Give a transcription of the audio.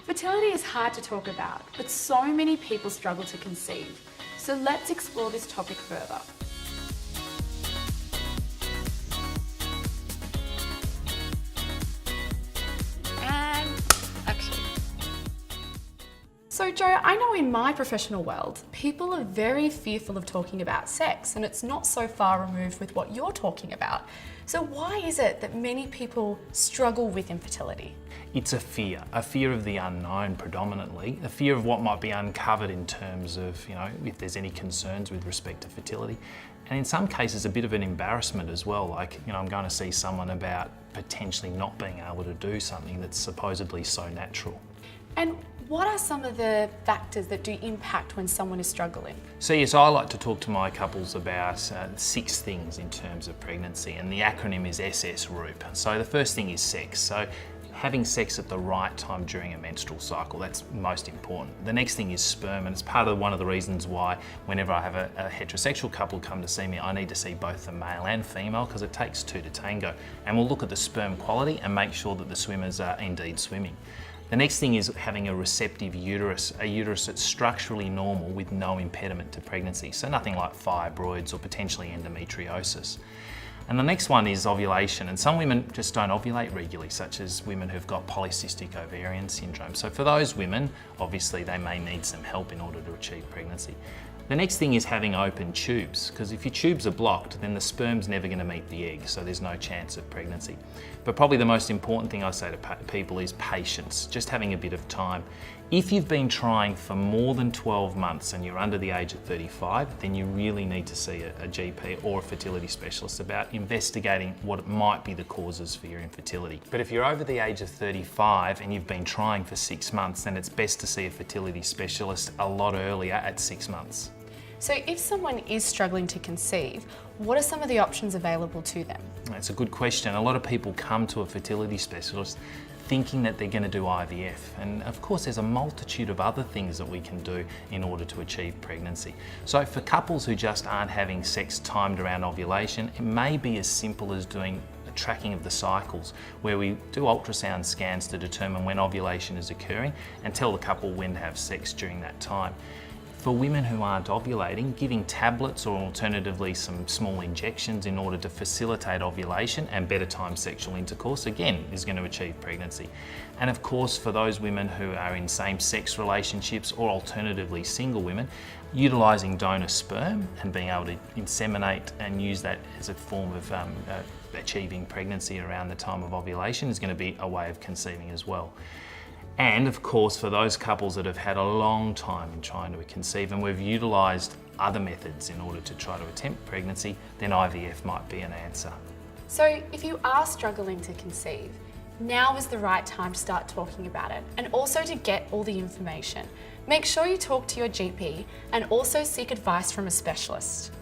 Fertility is hard to talk about, but so many people struggle to conceive. So let's explore this topic further. And action. So Jo, I know in my professional world, people are very fearful of talking about sex, and it's not so far removed with what you're talking about. So why is it that many people struggle with infertility? It's a fear of the unknown predominantly, a fear of what might be uncovered in terms of, if there's any concerns with respect to fertility. And in some cases, a bit of an embarrassment as well, like, I'm going to see someone about potentially not being able to do something that's supposedly so natural. And what are some of the factors that do impact when someone is struggling? So yes, I like to talk to my couples about 6 things in terms of pregnancy, and the acronym is SSROOP. So the first thing is sex. So having sex at the right time during a menstrual cycle, that's most important. The next thing is sperm, and it's part of one of the reasons why whenever I have a heterosexual couple come to see me, I need to see both the male and female because it takes 2 to tango. And we'll look at the sperm quality and make sure that the swimmers are indeed swimming. The next thing is having a receptive uterus, a uterus that's structurally normal with no impediment to pregnancy. So nothing like fibroids or potentially endometriosis. And the next one is ovulation, and some women just don't ovulate regularly, such as women who've got polycystic ovarian syndrome. So for those women, obviously they may need some help in order to achieve pregnancy. The next thing is having open tubes, because if your tubes are blocked, then the sperm's never going to meet the egg, so there's no chance of pregnancy. But probably the most important thing I say to people is patience, just having a bit of time. If you've been trying for more than 12 months and you're under the age of 35, then you really need to see a GP or a fertility specialist about investigating what might be the causes for your infertility. But if you're over the age of 35 and you've been trying for 6 months, then it's best to see a fertility specialist a lot earlier at 6 months. So if someone is struggling to conceive, what are some of the options available to them? That's a good question. A lot of people come to a fertility specialist thinking that they're going to do IVF. And of course, there's a multitude of other things that we can do in order to achieve pregnancy. So for couples who just aren't having sex timed around ovulation, it may be as simple as doing a tracking of the cycles, where we do ultrasound scans to determine when ovulation is occurring and tell the couple when to have sex during that time. For women who aren't ovulating, giving tablets or alternatively some small injections in order to facilitate ovulation and better time sexual intercourse, again, is going to achieve pregnancy. And of course, for those women who are in same-sex relationships or alternatively single women, utilising donor sperm and being able to inseminate and use that as a form of achieving pregnancy around the time of ovulation is going to be a way of conceiving as well. And of course, for those couples that have had a long time in trying to conceive and we've utilised other methods in order to try to attempt pregnancy, then IVF might be an answer. So if you are struggling to conceive, now is the right time to start talking about it and also to get all the information. Make sure you talk to your GP and also seek advice from a specialist.